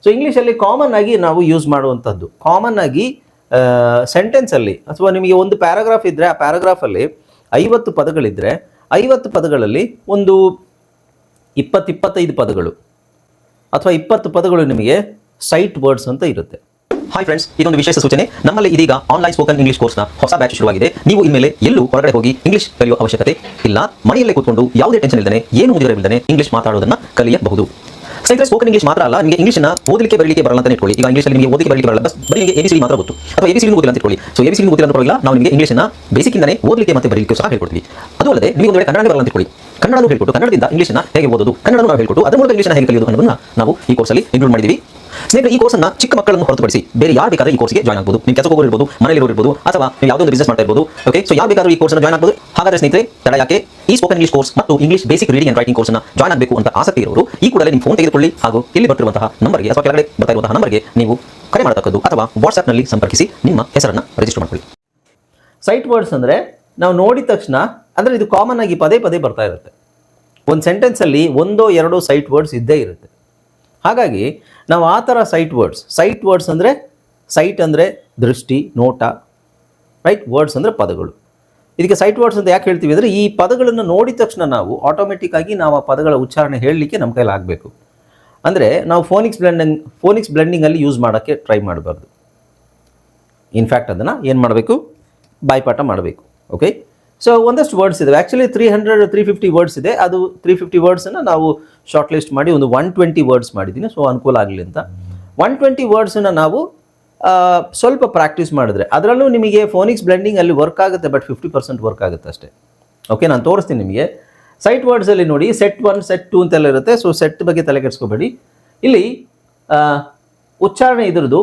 So ಇಂಗ್ಲೀಷಲ್ಲಿ common ಆಗಿ ನಾವು ಯೂಸ್ ಮಾಡುವಂಥದ್ದು, ಕಾಮನ್ ಆಗಿ ಸೆಂಟೆನ್ಸಲ್ಲಿ ಅಥವಾ ನಿಮಗೆ ಒಂದು ಪ್ಯಾರಾಗ್ರಾಫ್ ಇದ್ದರೆ ಆ ಪ್ಯಾರಾಗ್ರಾಫಲ್ಲಿ 50 ಪದಗಳಿದ್ದರೆ 50 ಪದಗಳಲ್ಲಿ ಒಂದು 20-25 ಪದಗಳು ಅಥವಾ 20 ಪದಗಳು ನಿಮಗೆ ಸೈಟ್ ವರ್ಡ್ಸ್ ಅಂತ ಇರುತ್ತೆ. ಹಾಯ್ ಫ್ರೆಂಡ್ಸ್, ಇದೊಂದು ವಿಶೇಷ ಸೂಚನೆ. ನಮ್ಮಲ್ಲಿ ಇದೀಗ ಆನ್ಲೈನ್ ಸ್ಪೋಕನ್ ಇಂಗ್ಲಿಷ್ ಕೋರ್ಸ್ನ ಹೊಸ ಬ್ಯಾಚ್ ಶುರುವಾಗಿದೆ. ನೀವು ಇನ್ಮೇಲೆ ಎಲ್ಲೂ ಹೊರಗಡೆ ಹೋಗಿ ಇಂಗ್ಲಿಷ್ ಕಲಿಯುವ ಅವಶ್ಯಕತೆ ಇಲ್ಲ. ಮನೆಯಲ್ಲೇ ಕೂತ್ಕೊಂಡು ಯಾವುದೇ ಟೆನ್ಷನ್ ಇಲ್ಲದೆ, ಏನು ಮುಗಿದಿರಲಿಲ್ಲದೆ ಇಂಗ್ಲಿಷ್ ಮಾತಾಡೋದನ್ನ ಕಲಿಯಬಹುದು. ಸ್ನೇಹಿತರೆ, ಸ್ಪೋಕನ್ ಇಂಗ್ಲಿಷ್ ಮಾತ್ರ ಅಲ್ಲ, ನಿಮಗೆ ಇಂಗ್ಲಿಷ್ನ ಓದಲಿಕ್ಕೆ ಬರಲಿಕ್ಕೆ ಬರಲ್ಲ ಅಂತ ಇಟ್ಕೊಳ್ಳಿ. ಈಗ ಇಂಗ್ಲಿಷಲ್ಲಿ ನಿಮಗೆ ಓದಲಿಕ್ಕೆ ಬರಲಿಕ್ಕೆ ಬರಲ್ಲ, ಬರೀ ನಿಮಗೆ ABCD ಮಾತ್ರ ಗೊತ್ತು, ಅಥವಾ ABCD ಗೊತ್ತಿಲ್ಲ ಅಂತ ಇಟ್ಕೊಳ್ಳಿ. ಸೊ ABCD ಗೊತ್ತಿಲ್ಲ ಅಂತ ಪರವಾಗಿಲ್ಲ, ನಾವು ನಿಮಗೆ ಇಂಗ್ಲಿಷ್ನ ಬೇಸಿಕ್ಕಿಂದನೇ ಓದಲಿಕ್ಕೆ ಮತ್ತೆ ಬರಲಿಕ್ಕೆ ಸಹ ಹೇಳ್ಕೊಡ್ತೀವಿ. ಅದು ಅಲ್ಲದೆ ನೀವು ಒಂದು ವೇಳೆ ಕನ್ನಡ ಬರಲ್ಲ ಅಂತ ಇಟ್ಕೊಳ್ಳಿ, ಕನ್ನಡನೂ ಹೇಳ್ಕೊಟ್ಟು ಕನ್ನಡದಿಂದ ಇಂಗ್ಲಿಷ್ನ ಹೇಗೆ ಓದೋದು, ಕನ್ನಡನೂ ನಾವು ಹೇಳ್ಕೊಟ್ಟು ಅದರ ಮೂಲಕ ಇಂಗ್ಲಿಷ್ನ ಹೇಗೆ ಕಲಿಯೋದು ಅನ್ನೋದನ್ನ ನಾವು ಈ ಕೋರ್ಸಲ್ಲಿ ಇನ್ಕ್ಲೂಡ್ ಮಾಡಿದ್ದೀವಿ. ಸ್ನೇಹಿತರೆ, ಈ ಕೋರ್ಸ್ನ ಚಿಕ್ಕ ಮಕ್ಕಳನ್ನು ಹೊರತುಪಡಿಸಿ ಬೇರೆ ಯಾರು ಬೇಕಾದ್ರೆ ಈ ಕೋರ್ಸ್ಗೆ ಜಾಯ್ನ್ ಆಗಬಹುದು. ನೀವು ಕೆಲಸ ಹೋಗೋರು ಇರ್ಬೋದು, ಮನೆಯಲ್ಲಿ ಇರ್ಬೋದು, ಅಥವಾ ನೀವು ಯಾವುದೋ ಒಂದು ಬಿಸ್ನೆಸ್ ಮಾಡ್ತಾ ಇರ್ಬೋದು. ಓಕೆ, ಸೊ ಯಾರು ಬೇಕಾದ್ರೂ ಈ ಕೋರ್ಸ್ನ ಜಾಯ್ನ್ ಆಗಬಹುದು. ಹಾಗಾದ್ರೆ ಸ್ನೇಹಿತರೆ, ತಡ ಯಾಕೆ? ಈ ಸ್ಪೋಕನ್ ಇಂಗ್ಲಿಷ್ ಕೋರ್ಸ್ ಮತ್ತು English basic reading and writing ಕೋರ್ಸ್ನ ಜಾಯ್ನ್ ಆಗಬೇಕು ಅಂತ ಆಸಕ್ತಿ ಇರೋರು ಈ ಕೂಡಲೇ ನಿಮ್ಮ ಫೋನ್ ತೆಗೆದುಕೊಳ್ಳಿ ಹಾಗೂ ಇಲ್ಲಿ ಬರ್ತಿರುವಂತಹ ನಂಬರ್ಗೆ ಅಥವಾ ಕೆಳಗಡೆ ಬರ್ತಾ ಇರುವಂತಹ ನಂಬರ್ಗೆ ನೀವು ಕರೆ ಮಾಡತಕ್ಕದ್ದು ಅಥವಾ ವಾಟ್ಸ್ಆ್ಯಪ್ನಲ್ಲಿ ಸಂಪರ್ಕಿಸಿ ನಿಮ್ಮ ಹೆಸರನ್ನು ರಿಜಿಸ್ಟರ್ ಮಾಡ್ಕೊಳ್ಳಿ. ಸೈಟ್ ವರ್ಡ್ಸ್ ಅಂದರೆ ನಾವು ನೋಡಿದ ತಕ್ಷಣ, ಅಂದರೆ ಇದು ಕಾಮನ್ ಆಗಿ ಪದೇ ಪದೇ ಬರ್ತಾ ಇರುತ್ತೆ. ಒಂದು ಸೆಂಟೆನ್ಸಲ್ಲಿ 1-2 ಸೈಟ್ ವರ್ಡ್ಸ್ ಇದ್ದೇ ಇರುತ್ತೆ. ಹಾಗಾಗಿ ನಾವು ಆ ಥರ ಸೈಟ್ ವರ್ಡ್ಸ್ ಅಂದರೆ ಸೈಟ್ ಅಂದರೆ ದೃಷ್ಟಿ, ನೋಟ, ರೈಟ್? ವರ್ಡ್ಸ್ ಅಂದರೆ ಪದಗಳು. ಇದಕ್ಕೆ ಸೈಟ್ ವರ್ಡ್ಸ್ ಅಂತ ಯಾಕೆ ಹೇಳ್ತೀವಿ ಅಂದರೆ, ಈ ಪದಗಳನ್ನು ನೋಡಿದ ತಕ್ಷಣ ನಾವು ಆಟೋಮೆಟಿಕ್ ಆಗಿ ನಾವು ಆ ಪದಗಳ ಉಚ್ಚಾರಣೆ ಹೇಳಲಿಕ್ಕೆ ನಮ್ಮ ಕೈಲಿ ಆಗಬೇಕು. ಅಂದರೆ ನಾವು ಫೋನಿಕ್ಸ್ ಬ್ಲೆಂಡಿಂಗಲ್ಲಿ ಯೂಸ್ ಮಾಡೋಕ್ಕೆ ಟ್ರೈ ಮಾಡಬಾರ್ದು. ಇನ್ಫ್ಯಾಕ್ಟ್ ಅದನ್ನು ಏನು ಮಾಡಬೇಕು? ಬಾಯ್ಪಾಠ ಮಾಡಬೇಕು. ಓಕೆ, ಸೊ ಒಂದಷ್ಟು ವರ್ಡ್ಸ್ ಇದೆ. ಆ್ಯಕ್ಚುಲಿ 350 ವರ್ಡ್ಸ್ ಇದೆ. ಅದು 350 ವರ್ಡ್ಸನ್ನು ನಾವು ಶಾರ್ಟ್ ಲಿಸ್ಟ್ ಮಾಡಿ ಒಂದು 120 ವರ್ಡ್ಸ್ ಮಾಡಿದ್ದೀನಿ. ಸೊ ಅನುಕೂಲ ಆಗಲಿ ಅಂತ 120 ವರ್ಡ್ಸನ್ನು ನಾವು ಸ್ವಲ್ಪ ಪ್ರಾಕ್ಟೀಸ್ ಮಾಡಿದ್ರೆ, ಅದರಲ್ಲೂ ನಿಮಗೆ ಫೋನಿಕ್ಸ್ ಬ್ಲೆಂಡಿಂಗ್ ಅಲ್ಲಿ ವರ್ಕ್ ಆಗುತ್ತೆ, ಬಟ್ 50% ವರ್ಕ್ ಆಗುತ್ತೆ ಅಷ್ಟೇ. ಓಕೆ, ನಾನು ತೋರಿಸ್ತೀನಿ ನಿಮಗೆ. ಸೈಟ್ ವರ್ಡ್ಸಲ್ಲಿ ನೋಡಿ, ಸೆಟ್ 1 ಸೆಟ್ 2 ಅಂತೆಲ್ಲ ಇರುತ್ತೆ. ಸೊ ಸೆಟ್ ಬಗ್ಗೆ ತಲೆ ಕೆಡಿಸ್ಕೋಬೇಡಿ. ಇಲ್ಲಿ ಉಚ್ಚಾರಣೆ ಇದ್ರದ್ದು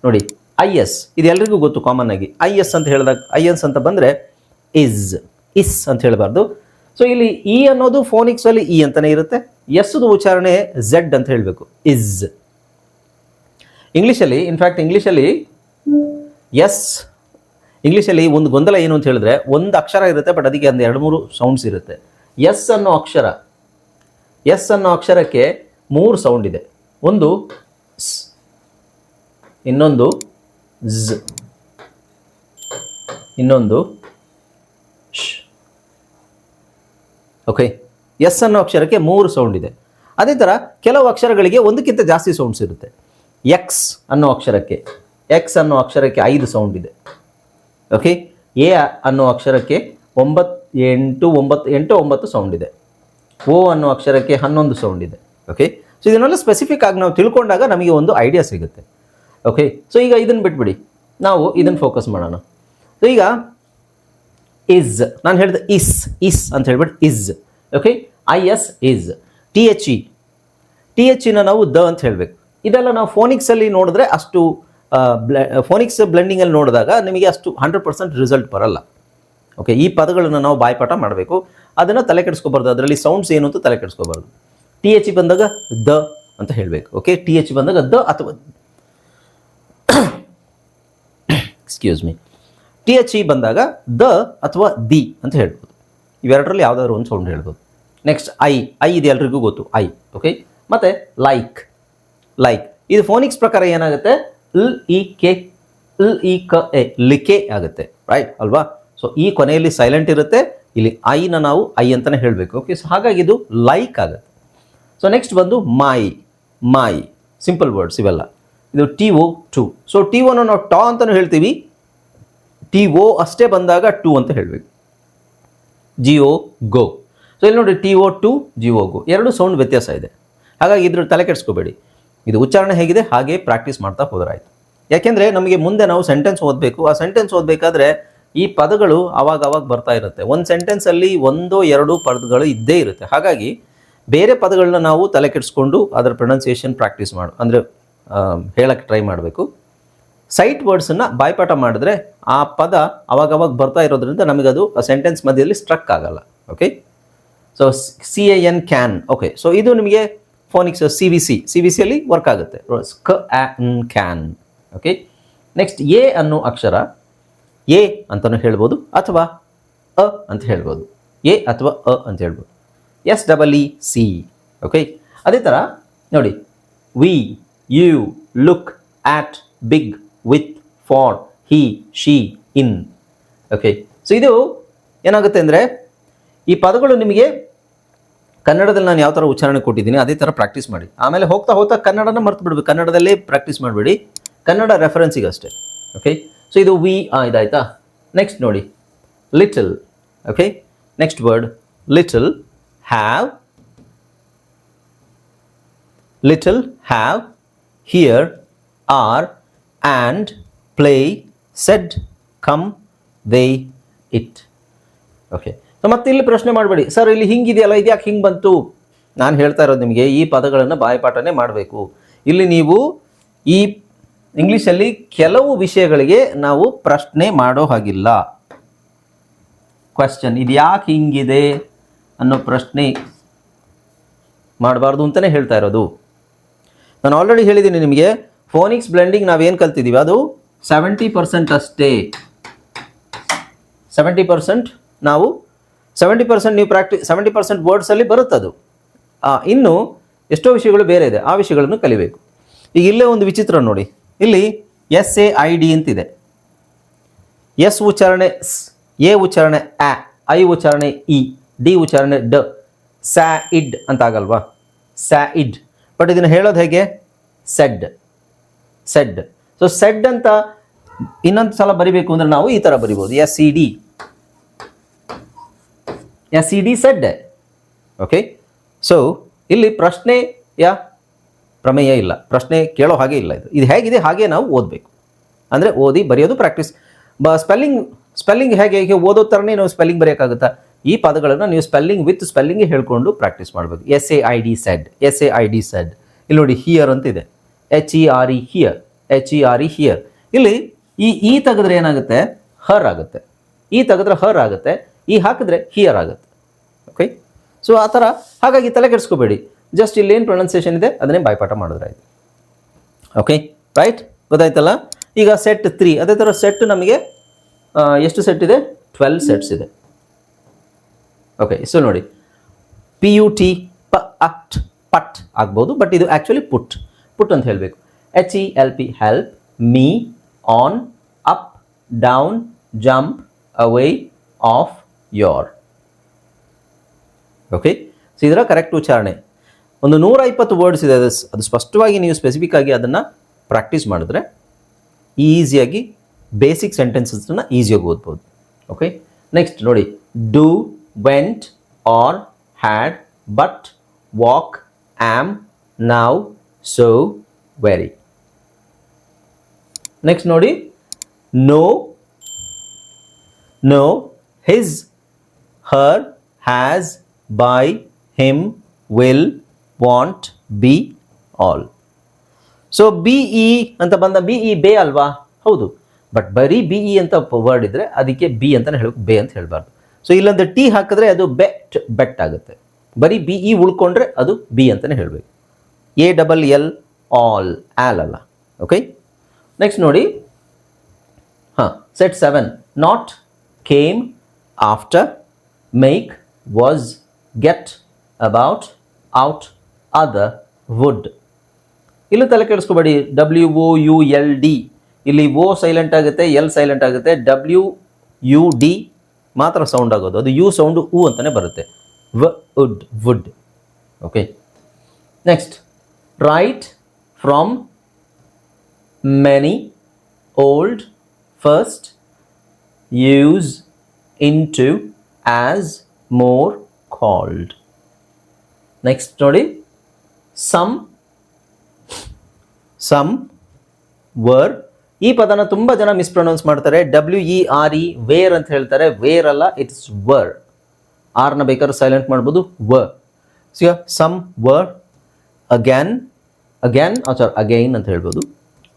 ನೋಡಿ, IS ಇದು ಎಲ್ರಿಗೂ ಗೊತ್ತು. ಕಾಮನ್ ಆಗಿ IS ಅಂತ ಹೇಳಿದಾಗ, IS ಅಂತ ಬಂದರೆ ಇಸ್ ಅಂತ ಹೇಳಬಾರ್ದು. ಸೊ ಇಲ್ಲಿ ಇ ಅನ್ನೋದು ಫೋನಿಕ್ಸಲ್ಲಿ ಇ ಅಂತಲೇ ಇರುತ್ತೆ. ಎಸ್ದು ಉಚ್ಚಾರಣೆ Z ಅಂತ ಹೇಳಬೇಕು, ಇಸ್. ಇಂಗ್ಲೀಷಲ್ಲಿ ಇನ್ಫ್ಯಾಕ್ಟ್ ಇಂಗ್ಲೀಷಲ್ಲಿ ಒಂದು ಗೊಂದಲ ಏನು ಅಂತ ಹೇಳಿದ್ರೆ, ಒಂದು ಅಕ್ಷರ ಇರುತ್ತೆ, ಬಟ್ ಅದಕ್ಕೆ ಒಂದು 2-3 ಸೌಂಡ್ಸ್ ಇರುತ್ತೆ. ಎಸ್ ಅನ್ನೋ ಅಕ್ಷರಕ್ಕೆ 3 ಸೌಂಡ್ ಇದೆ. ಒಂದು ಸ್, ಇನ್ನೊಂದು ಝ್, ಇನ್ನೊಂದು ಶ್. ಓಕೆ, ಎಸ್ ಅನ್ನೋ ಅಕ್ಷರಕ್ಕೆ 3 ಸೌಂಡ್ ಇದೆ. ಅದೇ ಥರ ಕೆಲವು ಅಕ್ಷರಗಳಿಗೆ ಒಂದಕ್ಕಿಂತ ಜಾಸ್ತಿ ಸೌಂಡ್ಸ್ ಇರುತ್ತೆ. ಎಕ್ಸ್ ಅನ್ನೋ ಅಕ್ಷರಕ್ಕೆ 5 ಸೌಂಡ್ ಇದೆ. ಓಕೆ, ಎ ಅನ್ನೋ ಅಕ್ಷರಕ್ಕೆ 9 ಸೌಂಡ್ ಇದೆ. ಓ ಅನ್ನೋ ಅಕ್ಷರಕ್ಕೆ 11 ಸೌಂಡ್ ಇದೆ. ಓಕೆ, ಸೊ ಇದನ್ನೆಲ್ಲ ಸ್ಪೆಸಿಫಿಕ್ ಆಗಿ ನಾವು ತಿಳ್ಕೊಂಡಾಗ ನಮಗೆ ಒಂದು ಐಡಿಯಾ ಸಿಗುತ್ತೆ. ಓಕೆ, ಸೊ ಈಗ ಇದನ್ನು ಬಿಟ್ಬಿಡಿ, ನಾವು ಇದನ್ನು ಫೋಕಸ್ ಮಾಡೋಣ. ಸೊ ಈಗ ಇಸ್, ನಾನು ಹೇಳಿದೆ ಇಸ್ ಅಂತ ಹೇಳ್ಬಿಟ್ಟು is. Okay, IS is. THE ನಾವು ದ ಅಂತ ಹೇಳಬೇಕು. ಇದೆಲ್ಲ ನಾವು ಫೋನಿಕ್ಸಲ್ಲಿ ನೋಡಿದ್ರೆ ಅಷ್ಟು ಫೋನಿಕ್ಸ್ ಬ್ಲೆಂಡಿಂಗಲ್ಲಿ ನೋಡಿದಾಗ ನಿಮಗೆ ಅಷ್ಟು 100% ರಿಸಲ್ಟ್ ಬರಲ್ಲ. ಓಕೆ, ಈ ಪದಗಳನ್ನು ನಾವು ಬಾಯ್ಪಾಠ ಮಾಡಬೇಕು. ಅದನ್ನು ತಲೆ ಕೆಡಿಸ್ಕೋಬಾರ್ದು, ಅದರಲ್ಲಿ ಸೌಂಡ್ಸ್ ಏನು ಅಂತ ತಲೆ ಕೆಡಿಸ್ಕೋಬಾರ್ದು. THE ಬಂದಾಗ ದ ಅಂತ ಹೇಳಬೇಕು. ಓಕೆ, THE ಬಂದಾಗ ದ ಅಥವಾ ಎಕ್ಸ್ಕ್ಯೂಸ್ ಮೀ, THE ಬಂದಾಗ ದ ಅಥವಾ ದಿ ಅಂತ ಹೇಳ್ಬೋದು. ಇವೆರಡರಲ್ಲಿ ಯಾವುದಾದ್ರು ಒಂದು ಸೌಂಡ್ ಹೇಳ್ಬೋದು. ನೆಕ್ಸ್ಟ್ ಐ ಇದು ಎಲ್ರಿಗೂ ಗೊತ್ತು, ಐ. ಓಕೆ, ಮತ್ತು ಲೈಕ್ ಇದು ಫೋನಿಕ್ಸ್ ಪ್ರಕಾರ ಏನಾಗುತ್ತೆ? ಲಿಕೆ ಆಗುತ್ತೆ, ರೈಟ್ ಅಲ್ವಾ? ಸೊ ಈ ಕೊನೆಯಲ್ಲಿ ಸೈಲೆಂಟ್ ಇರುತ್ತೆ, ಇಲ್ಲಿ ಐನ ನಾವು ಐ ಅಂತಲೇ ಹೇಳಬೇಕು. ಓಕೆ, ಸೊ ಹಾಗಾಗಿ ಇದು ಲೈಕ್ ಆಗುತ್ತೆ. ಸೊ ನೆಕ್ಸ್ಟ್ ಬಂದು ಮೈ ಸಿಂಪಲ್ ವರ್ಡ್ಸ್ ಇವೆಲ್ಲ. ಇದು TO 2. ಸೊ TO ನಾವು ಟ ಅಂತಲೂ ಹೇಳ್ತೀವಿ, TO ಅಷ್ಟೇ ಬಂದಾಗ 2 ಅಂತ ಹೇಳಬೇಕು. GO ಗೋ. ಸೊ ಇಲ್ಲಿ ನೋಡಿ, TO 2 GO ಗೋ, 2 ಸೌಂಡ್ ವ್ಯತ್ಯಾಸ ಇದೆ. ಹಾಗಾಗಿ ಇದ್ರ ತಲೆ ಕೆಡಿಸ್ಕೋಬೇಡಿ, ಇದು ಉಚ್ಚಾರಣೆ ಹೇಗಿದೆ ಹಾಗೆ ಪ್ರಾಕ್ಟೀಸ್ ಮಾಡ್ತಾ ಹೋದ್ರಾಯ್ತು. ಯಾಕೆಂದರೆ ನಮಗೆ ಮುಂದೆ ನಾವು ಸೆಂಟೆನ್ಸ್ ಓದಬೇಕು. ಆ ಸೆಂಟೆನ್ಸ್ ಓದಬೇಕಾದ್ರೆ ಈ ಪದಗಳು ಅವಾಗ ಬರ್ತಾ ಇರುತ್ತೆ. ಒಂದು ಸೆಂಟೆನ್ಸಲ್ಲಿ 1-2 ಪದಗಳು ಇದ್ದೇ ಇರುತ್ತೆ. ಹಾಗಾಗಿ ಬೇರೆ ಪದಗಳನ್ನ ನಾವು ತಲೆ ಕೆಡಿಸ್ಕೊಂಡು ಅದರ ಪ್ರೊನೌನ್ಸಿಯೇಷನ್ ಪ್ರಾಕ್ಟೀಸ್ ಅಂದರೆ ಹೇಳಕ್ಕೆ ಟ್ರೈ ಮಾಡಬೇಕು. ಸೈಟ್ ವರ್ಡ್ಸನ್ನು ಬಾಯ್ಪಾಠ ಮಾಡಿದ್ರೆ ಆ ಪದ ಅವಾಗ ಬರ್ತಾ ಇರೋದ್ರಿಂದ ನಮಗದು ಆ ಸೆಂಟೆನ್ಸ್ ಮಧ್ಯದಲ್ಲಿ ಸ್ಟ್ರಕ್ ಆಗಲ್ಲ. Okay, so CAN can. Okay, so ಇದು ನಿಮಗೆ ಫೋನಿಕ್ಸ್ CVCಯಲ್ಲಿ ವರ್ಕ್ ಆಗುತ್ತೆ. ಕ್ಯಾನ್. ಓಕೆ, ನೆಕ್ಸ್ಟ್ ಎ ಅನ್ನೋ ಅಕ್ಷರ ಎ ಅಂತಲೂ ಹೇಳ್ಬೋದು ಅಥವಾ ಅ ಅಂತ ಹೇಳ್ಬೋದು. ಎ ಅಥವಾ ಅ ಅಂತ ಹೇಳ್ಬೋದು. SEEC. ಓಕೆ, ಅದೇ ಥರ ನೋಡಿ, we, you, look, at, big, with, for, he, she, in. Okay, so ಇದು ಏನಾಗುತ್ತೆ ಅಂದರೆ ಈ ಪದಗಳು ನಿಮಗೆ ಕನ್ನಡದಲ್ಲಿ ನಾನು ಯಾವ ಥರ ಉಚ್ಚಾರಣೆ ಕೊಟ್ಟಿದ್ದೀನಿ ಅದೇ ಥರ ಪ್ರಾಕ್ಟೀಸ್ ಮಾಡಿ. ಆಮೇಲೆ ಹೋಗ್ತಾ ಹೋಗ್ತಾ ಕನ್ನಡನ ಮರ್ತು ಬಿಡ್ಬೇಕು, ಕನ್ನಡದಲ್ಲೇ ಪ್ರಾಕ್ಟೀಸ್ ಮಾಡಬೇಡಿ, ಕನ್ನಡ ರೆಫರೆನ್ಸಿಗೆ ಅಷ್ಟೇ. ಓಕೆ, ಸೊ ಇದು ವಿ ಇದಾಯ್ತಾ. ನೆಕ್ಸ್ಟ್ ನೋಡಿ, little. Okay, next word little. Have, little, have, here, are, and, play, said, come, they, it. Okay, so ಮತ್ತೆ ಇಲ್ಲಿ ಪ್ರಶ್ನೆ ಮಾಡಬೇಡಿ, ಸರ್ ಇಲ್ಲಿ ಹಿಂಗಿದೆಯಲ್ಲ, ಇದು ಯಾಕೆ ಹಿಂಗೆ ಬಂತು? ನಾನು ಹೇಳ್ತಾ ಇರೋದು ನಿಮಗೆ ಈ ಪದಗಳನ್ನು ಬಾಯಿಪಾಠನೇ ಮಾಡಬೇಕು. ಇಲ್ಲಿ ನೀವು ಈ ಇಂಗ್ಲೀಷಲ್ಲಿ ಕೆಲವು ವಿಷಯಗಳಿಗೆ ನಾವು ಪ್ರಶ್ನೆ ಮಾಡೋ ಹಾಗಿಲ್ಲ. ಕ್ವೆಶ್ಚನ್, ಇದು ಯಾಕೆ ಹಿಂಗಿದೆ ಅನ್ನೋ ಪ್ರಶ್ನೆ ಮಾಡಬಾರ್ದು ಅಂತಲೇ ಹೇಳ್ತಾ ಇರೋದು. ನಾನು ಆಲ್ರೆಡಿ ಹೇಳಿದ್ದೀನಿ ನಿಮಗೆ, ಫೋನಿಕ್ಸ್ ಬ್ಲೆಂಡಿಂಗ್ ನಾವೇನು ಕಲ್ತಿದ್ದೀವಿ ಅದು 70% ಅಷ್ಟೇ. 70% ನಾವು 70% ನೀವು 70% ವರ್ಡ್ಸಲ್ಲಿ ಬರುತ್ತದು. ಇನ್ನು ಎಷ್ಟೋ ವಿಷಯಗಳು ಬೇರೆ ಇದೆ, ಆ ವಿಷಯಗಳನ್ನು ಕಲಿಬೇಕು. ಈಗ ಇಲ್ಲೇ ಒಂದು ವಿಚಿತ್ರ ನೋಡಿ, ಇಲ್ಲಿ SAID ಅಂತಿದೆ. ಎಸ್ ಉಚ್ಚಾರಣೆ ಸ್, ಎ ಉಚ್ಚಾರಣೆ ಆ, ಐ ಉಚ್ಚಾರಣೆ ಇ, ಡಿ ಉಚ್ಚಾರಣೆ ಡ, ಸ್ಯಾಇಡ್ ಅಂತ ಆಗಲ್ವಾ? ಸ್ಯಾಇಡ್. ಬಟ್ ಇದನ್ನು ಹೇಳೋದು ಹೇಗೆ? Shed, shed. ಸೊ ಸೆಡ್ ಅಂತ ಇನ್ನೊಂದು ಸಲ ಬರಿಬೇಕು ಅಂದರೆ ನಾವು ಈ ಥರ ಬರಿಬೋದು, SED, SED, shed. Okay, so ಇಲ್ಲಿ ಪ್ರಶ್ನೆಯ ಪ್ರಮೇಯ ಇಲ್ಲ, ಪ್ರಶ್ನೆ ಕೇಳೋ ಹಾಗೆ ಇಲ್ಲ. ಇದು ಹೇಗಿದೆ ಹಾಗೆ ನಾವು ಓದಬೇಕು, ಅಂದರೆ ಓದಿ ಬರೆಯೋದು ಪ್ರಾಕ್ಟೀಸ್. ಸ್ಪೆಲ್ಲಿಂಗ್ ಹೇಗೆ ಓದೋ ಥರನೇ ನಾವು ಸ್ಪೆಲ್ಲಿಂಗ್ ಬರೆಯೋಕ್ಕಾಗುತ್ತಾ? ಈ ಪದಗಳನ್ನು ನೀವು ಸ್ಪೆಲ್ಲಿಂಗ್ ವಿತ್ ಸ್ಪೆಲ್ಲಿಂಗ್ ಹೇಳ್ಕೊಂಡು ಪ್ರಾಕ್ಟೀಸ್ ಮಾಡಬೇಕು. SAID, shed, SAID, shed. ಇಲ್ಲಿ ನೋಡಿ, ಹಿಯರ್ ಅಂತಿದೆ, HERE, ಹಿಯರ್, HERE, ಹಿಯರ್. ಇಲ್ಲಿ ಈ ತೆಗೆದ್ರೆ ಏನಾಗುತ್ತೆ? ಹರ್ ಆಗುತ್ತೆ. ಈ ತೆಗೆದ್ರೆ ಹರ್ ಆಗುತ್ತೆ, ಈ ಹಾಕಿದ್ರೆ ಹಿಯರ್ ಆಗುತ್ತೆ. ಓಕೆ, ಸೊ ಆ ಥರ. ಹಾಗಾಗಿ ತಲೆ ಕೆಡಿಸ್ಕೋಬೇಡಿ, ಜಸ್ಟ್ ಇಲ್ಲೇನು ಪ್ರೊನೌನ್ಸಿಯೇಷನ್ ಇದೆ ಅದನ್ನೇ ಬಾಯ್ಪಾಠ ಮಾಡಿದ್ರಾಯ್ತು. ಓಕೆ, ರೈಟ್, ಗೊತ್ತಾಯ್ತಲ್ಲ. ಈಗ ಸೆಟ್ 3, ಅದೇ ಥರ ಸೆಟ್ ನಮಗೆ ಎಷ್ಟು ಸೆಟ್ ಇದೆ? 12 ಸೆಟ್ಸ್ ಇದೆ. ಓಕೆ, ಸೊ ನೋಡಿ, PUT, PAT, ಪಟ್ ಆಗ್ಬೋದು, ಬಟ್ ಇದು ಆ್ಯಕ್ಚುಲಿ ಪುಟ್ ಅಂತ ಹೇಳಬೇಕು. HELP, help, me, on, up, down, jump, away, of, your. Okay, so ಇದರ ಕರೆಕ್ಟ್ ಉಚ್ಚಾರಣೆ. ಒಂದು 120 ವರ್ಡ್ಸ್ ಇದೆ, ಅದು ಸ್ಪಷ್ಟವಾಗಿ ನೀವು ಸ್ಪೆಸಿಫಿಕ್ ಆಗಿ ಅದನ್ನು ಪ್ರಾಕ್ಟೀಸ್ ಮಾಡಿದ್ರೆ ಈಸಿಯಾಗಿ ಬೇಸಿಕ್ ಸೆಂಟೆನ್ಸಸ್ನ ಈಸಿಯಾಗಿ ಓದ್ಬೋದು. ಓಕೆ, ನೆಕ್ಸ್ಟ್ ನೋಡಿ, do, went, are, had, but, walk, am, now, so, very. Next ನೋಡಿ, no, his, her, has, by, him, will, want, be, all. So BE ಅಂತ ಬಂದ, BE ಬೇ ಅಲ್ವಾ? ಹೌದು, ಬಟ್ ಬರೀ BE ಅಂತ ವರ್ಡ್ ಇದ್ರೆ ಅದಕ್ಕೆ ಬಿ ಅಂತಲೇ ಹೇಳಬೇಕು, ಬೇ ಅಂತ ಹೇಳಬಾರ್ದು. ಸೊ ಇಲ್ಲೊಂದು ಟಿ ಹಾಕಿದ್ರೆ ಅದು ಬೆಟ್ ಆಗುತ್ತೆ. ಬರೀ BE ಉಳ್ಕೊಂಡ್ರೆ ಅದು ಬಿ ಅಂತಲೇ ಹೇಳಬೇಕು. ALL, ಆಲ್, ಆಲ್ ಅಲ್ಲ. ಓಕೆ, ನೆಕ್ಸ್ಟ್ ನೋಡಿ, set 7, not, came, after, make, was, get, about, out, other, would. ಇಲ್ಲೂ ತಲೆ ಕೆಡಿಸ್ಕೋಬೇಡಿ, WOULD, ಇಲ್ಲಿ O ಸೈಲೆಂಟ್ ಆಗುತ್ತೆ, L ಸೈಲೆಂಟ್ ಆಗುತ್ತೆ, WUD ಮಾತ್ರ ಸೌಂಡ್ ಆಗೋದು, ಅದು U ಸೌಂಡು U ಅಂತಲೇ ಬರುತ್ತೆ. Would. Okay, next, right, from, many, old, first, use, into, as, more, called. Next ನೋಡಿ, ಸಮ್, ವರ್. ಈ ಪದನ ತುಂಬ ಜನ ಮಿಸ್ಪ್ರೊನೌನ್ಸ್ ಮಾಡ್ತಾರೆ, WERE, ವೇರ್ ಅಂತ ಹೇಳ್ತಾರೆ. ವೇರ್ ಅಲ್ಲ, ಇಟ್ಸ್ ವರ್. ಆರ್ನ ಬೇಕಾದ್ರೆ ಸೈಲೆಂಟ್ ಮಾಡ್ಬೋದು, ವ. So some, were. Again again ಅಂತ ಹೇಳ್ಬೋದು.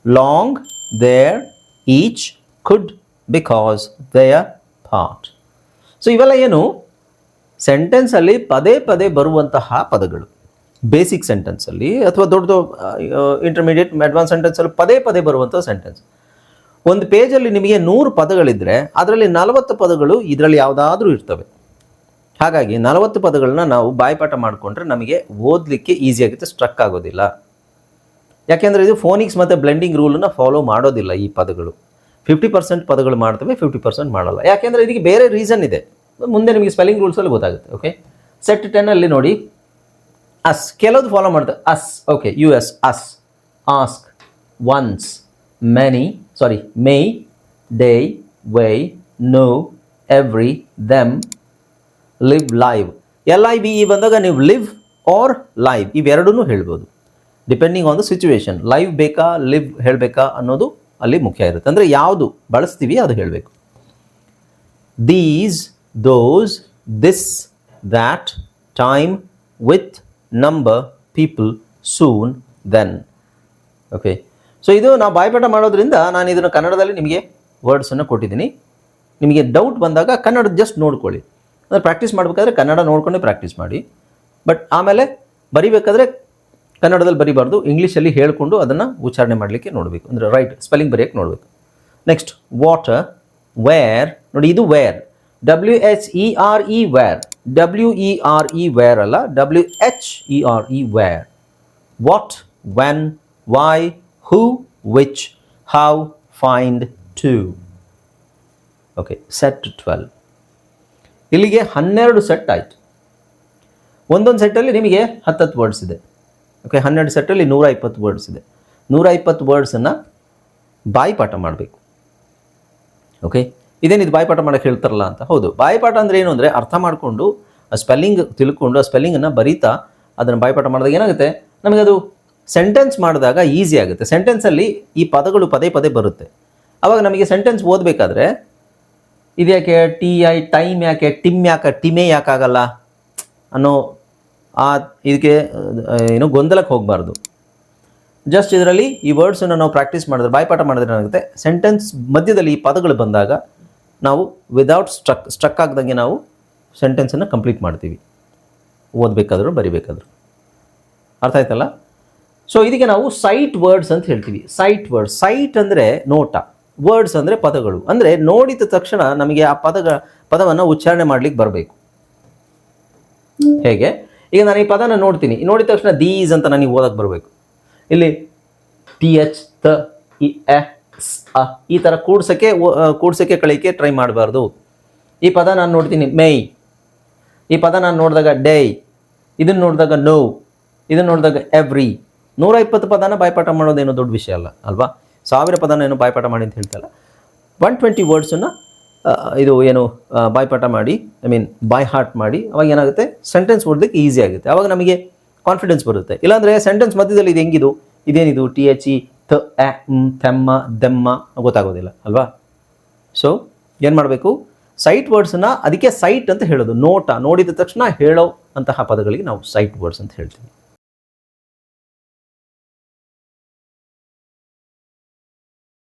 Long, there, each, could, because, there, part. So ಇವೆಲ್ಲ ಏನು? ಸೆಂಟೆನ್ಸಲ್ಲಿ ಪದೇ ಪದೇ ಬರುವಂತಹ ಪದಗಳು. ಬೇಸಿಕ್ ಸೆಂಟೆನ್ಸಲ್ಲಿ ಅಥವಾ ದೊಡ್ಡ ಇಂಟರ್ಮೀಡಿಯೇಟ್, ಅಡ್ವಾನ್ಸ್ ಸೆಂಟೆನ್ಸಲ್ಲಿ ಪದೇ ಪದೇ ಬರುವಂಥ ಸೆಂಟೆನ್ಸ್. ಒಂದು ಪೇಜಲ್ಲಿ ನಿಮಗೆ 100 ಪದಗಳಿದ್ದರೆ ಅದರಲ್ಲಿ 40 ಪದಗಳು ಇದರಲ್ಲಿ ಯಾವುದಾದ್ರೂ ಇರ್ತವೆ. ಹಾಗಾಗಿ 40 ಪದಗಳನ್ನ ನಾವು ಬಾಯ್ಪಾಠ ಮಾಡಿಕೊಂಡ್ರೆ ನಮಗೆ ಓದಲಿಕ್ಕೆ ಈಸಿ ಆಗುತ್ತೆ, ಸ್ಟ್ರಕ್ ಆಗೋದಿಲ್ಲ. ಯಾಕೆಂದರೆ ಇದು ಫೋನಿಕ್ಸ್ ಮತ್ತು ಬ್ಲೆಂಡಿಂಗ್ ರೂಲನ್ನು ಫಾಲೋ ಮಾಡೋದಿಲ್ಲ. ಈ ಪದಗಳು 50% ಪದಗಳು ಮಾಡ್ತವೆ, 50% ಮಾಡಲ್ಲ. ಯಾಕೆಂದರೆ ಇದಕ್ಕೆ ಬೇರೆ ರೀಸನ್ ಇದೆ, ಮುಂದೆ ನಿಮಗೆ ಸ್ಪೆಲ್ಲಿಂಗ್ ರೂಲ್ಸಲ್ಲಿ ಗೊತ್ತಾಗುತ್ತೆ. ಓಕೆ, ಸೆಟ್ 10 ಅಲ್ಲಿ ನೋಡಿ, ಅಸ್ ಕೆಲವುದು ಫಾಲೋ ಮಾಡ್ತವೆ. Us, okay, U S, us, ask, once, many, sorry, may, day, way, no, every, them, live, live. LIVE ಬಂದಾಗ ನೀವು ಲಿವ್ ಆರ್ ಲೈವ್ ಇವೆರಡೂ ಹೇಳ್ಬೋದು, depending on the situation. Live ಬೇಕಾ ಲಿವ್ ಹೇಳಬೇಕಾ ಅನ್ನೋದು ಅಲ್ಲಿ ಮುಖ್ಯ ಇರುತ್ತೆ. ಅಂದರೆ ಯಾವುದು ಬಳಸ್ತೀವಿ ಅದು ಹೇಳಬೇಕು. These, those, this, that, time, with, number, people, soon, then. Okay, so ಇದು ನಾವು ಬಾಯ್ಪಾಠ ಮಾಡೋದ್ರಿಂದ ನಾನು ಇದನ್ನು ಕನ್ನಡದಲ್ಲಿ ನಿಮಗೆ ವರ್ಡ್ಸನ್ನು ಕೊಟ್ಟಿದ್ದೀನಿ. ನಿಮಗೆ ಡೌಟ್ ಬಂದಾಗ ಕನ್ನಡ ಜಸ್ಟ್ ನೋಡ್ಕೊಳ್ಳಿ. ಅಂದರೆ ಪ್ರಾಕ್ಟೀಸ್ ಮಾಡಬೇಕಾದ್ರೆ ಕನ್ನಡ ನೋಡ್ಕೊಂಡೇ ಪ್ರಾಕ್ಟೀಸ್ ಮಾಡಿ. ಬಟ್ ಆಮೇಲೆ ಬರಿಬೇಕಾದ್ರೆ ಕನ್ನಡದಲ್ಲಿ ಬರಿಬಾರ್ದು, ಇಂಗ್ಲೀಷಲ್ಲಿ ಹೇಳಿಕೊಂಡು ಅದನ್ನು ಉಚ್ಚಾರಣೆ ಮಾಡಲಿಕ್ಕೆ ನೋಡಬೇಕು. ಅಂದರೆ ರೈಟ್ ಸ್ಪೆಲ್ಲಿಂಗ್ ಬರೆಯೋಕ್ಕೆ ನೋಡಬೇಕು. Next water, where. ನೋಡಿ ಇದು where, WHERE where, WERE where ಅಲ್ಲ, WHERE where. What, when, why, who, which, how, find, to. Okay, set 12. ಇಲ್ಲಿಗೆ 12 ಸೆಟ್ ಆಯಿತು. ಒಂದೊಂದು ಸೆಟ್ಟಲ್ಲಿ ನಿಮಗೆ 10 ವರ್ಡ್ಸ್ ಇದೆ. ಓಕೆ, 12 ಸೆಟ್ಟಲ್ಲಿ 120 ವರ್ಡ್ಸ್ ಇದೆ. 120 ವರ್ಡ್ಸನ್ನು ಬಾಯಿಪಾಠ ಮಾಡಬೇಕು. ಓಕೆ, ಇದೇನಿದು ಬಾಯಿಪಾಠ ಮಾಡೋಕ್ಕೆ ಹೇಳ್ತಾರಲ್ಲ ಅಂತ. ಹೌದು, ಬಾಯಿಪಾಠ ಅಂದರೆ ಏನು ಅಂದರೆ ಅರ್ಥ ಮಾಡಿಕೊಂಡು ಆ ಸ್ಪೆಲ್ಲಿಂಗ್ ತಿಳ್ಕೊಂಡು ಆ ಸ್ಪೆಲ್ಲಿಂಗನ್ನು ಬರೀತಾ ಅದನ್ನು ಬಾಯಿಪಾಠ ಮಾಡಿದಾಗ ಏನಾಗುತ್ತೆ, ನಮಗದು ಸೆಂಟೆನ್ಸ್ ಮಾಡಿದಾಗ ಈಸಿ ಆಗುತ್ತೆ. ಸೆಂಟೆನ್ಸಲ್ಲಿ ಈ ಪದಗಳು ಪದೇ ಪದೇ ಬರುತ್ತೆ. ಆವಾಗ ನಮಗೆ ಸೆಂಟೆನ್ಸ್ ಓದಬೇಕಾದ್ರೆ ಇದ್ಯಾಕೆ TI, ಟೈಮ್ ಯಾಕೆ, ಟಿಮ್ ಯಾಕೆ, ಟಿಮೇ ಯಾಕಾಗಲ್ಲ ಅನ್ನೋ ಇದಕ್ಕೆ ಏನು ಗೊಂದಲಕ್ಕೆ ಹೋಗಬಾರ್ದು. ಜಸ್ಟ್ ಇದರಲ್ಲಿ ಈ ವರ್ಡ್ಸನ್ನು ನಾವು ಪ್ರಾಕ್ಟೀಸ್ ಮಾಡಿದ್ರೆ, ಬಾಯ್ಪಾಠ ಮಾಡಿದ್ರೆ ಏನಾಗುತ್ತೆ, ಸೆಂಟೆನ್ಸ್ ಮಧ್ಯದಲ್ಲಿ ಈ ಪದಗಳು ಬಂದಾಗ ನಾವು ವಿದೌಟ್ ಸ್ಟ್ರಕ್ ಆಗ್ದಂಗೆ ನಾವು ಸೆಂಟೆನ್ಸನ್ನು ಕಂಪ್ಲೀಟ್ ಮಾಡ್ತೀವಿ, ಓದಬೇಕಾದ್ರೂ ಬರಿಬೇಕಾದ್ರೂ. ಅರ್ಥ ಆಯ್ತಲ್ಲ? ಸೊ ಇದಕ್ಕೆ ನಾವು ಸೈಟ್ ವರ್ಡ್ಸ್ ಅಂತ ಹೇಳ್ತೀವಿ. ಸೈಟ್ ವರ್ಡ್ಸ್, ಸೈಟ್ ಅಂದರೆ ನೋಟ, ವರ್ಡ್ಸ್ ಅಂದರೆ ಪದಗಳು. ಅಂದರೆ ನೋಡಿದ ತಕ್ಷಣ ನಮಗೆ ಆ ಪದವನ್ನು ಉಚ್ಚಾರಣೆ ಮಾಡಲಿಕ್ಕೆ ಬರಬೇಕು. ಹೇಗೆ, ಈಗ ನಾನು ಈ ಪದನ ನೋಡ್ತೀನಿ, ನೋಡಿದ ತಕ್ಷಣ ದೀಸ್ ಅಂತ ನನಗೆ ಓದಕ್ಕೆ ಬರಬೇಕು. ಇಲ್ಲಿ TH, ತ, ಈ ಥರ ಕೂಡ್ಸಕ್ಕೆ ಕಳಿಕೆ ಟ್ರೈ ಮಾಡಬಾರ್ದು. ಈ ಪದ ನಾನು ನೋಡ್ತೀನಿ ಮೈ, ಈ ಪದ ನಾನು ನೋಡಿದಾಗ ಡೇ, ಇದನ್ನು ನೋಡಿದಾಗ ನೋ, ಇದನ್ನು ನೋಡಿದಾಗ ಎವ್ರಿ. 120 ಪದನ ಬಾಯ್ಪಾಠ ಮಾಡೋದೇನೋ ದೊಡ್ಡ ವಿಷಯ ಅಲ್ಲ ಅಲ್ವಾ? 1000 ಪದನ ಏನು ಬಾಯ್ಪಾಠ ಮಾಡಿ ಅಂತ ಹೇಳ್ತಲ್ಲ. 120 ವರ್ಡ್ಸನ್ನು ಇದು ಏನು ಬಾಯ್ಪಾಠ ಮಾಡಿ, ಬೈ ಹಾರ್ಟ್ ಮಾಡಿ, ಅವಾಗ ಏನಾಗುತ್ತೆ, ಸೆಂಟೆನ್ಸ್ ಓದೋದಕ್ಕೆ ಈಸಿ ಆಗುತ್ತೆ. ಅವಾಗ ನಮಗೆ ಕಾನ್ಫಿಡೆನ್ಸ್ ಬರುತ್ತೆ. ಇಲ್ಲಾಂದರೆ ಸೆಂಟೆನ್ಸ್ ಮಧ್ಯದಲ್ಲಿ ಇದು ಹೆಂಗಿದು, ಇದೇನಿದು, THE, ತ, ತೆಮ್ಮ, ದೆಮ್ಮ ಗೊತ್ತಾಗೋದಿಲ್ಲ ಅಲ್ವಾ? ಸೊ ಏನು ಮಾಡಬೇಕು, ಸೈಟ್ ವರ್ಡ್ಸನ್ನು, ಅದಕ್ಕೆ ಸೈಟ್ ಅಂತ ಹೇಳೋದು. ನೋಟ, ನೋಡಿದ ತಕ್ಷಣ ಹೇಳೋ ಅಂತಹ ಪದಗಳಿಗೆ ನಾವು ಸೈಟ್ ವರ್ಡ್ಸ್ ಅಂತ ಹೇಳ್ತೀವಿ.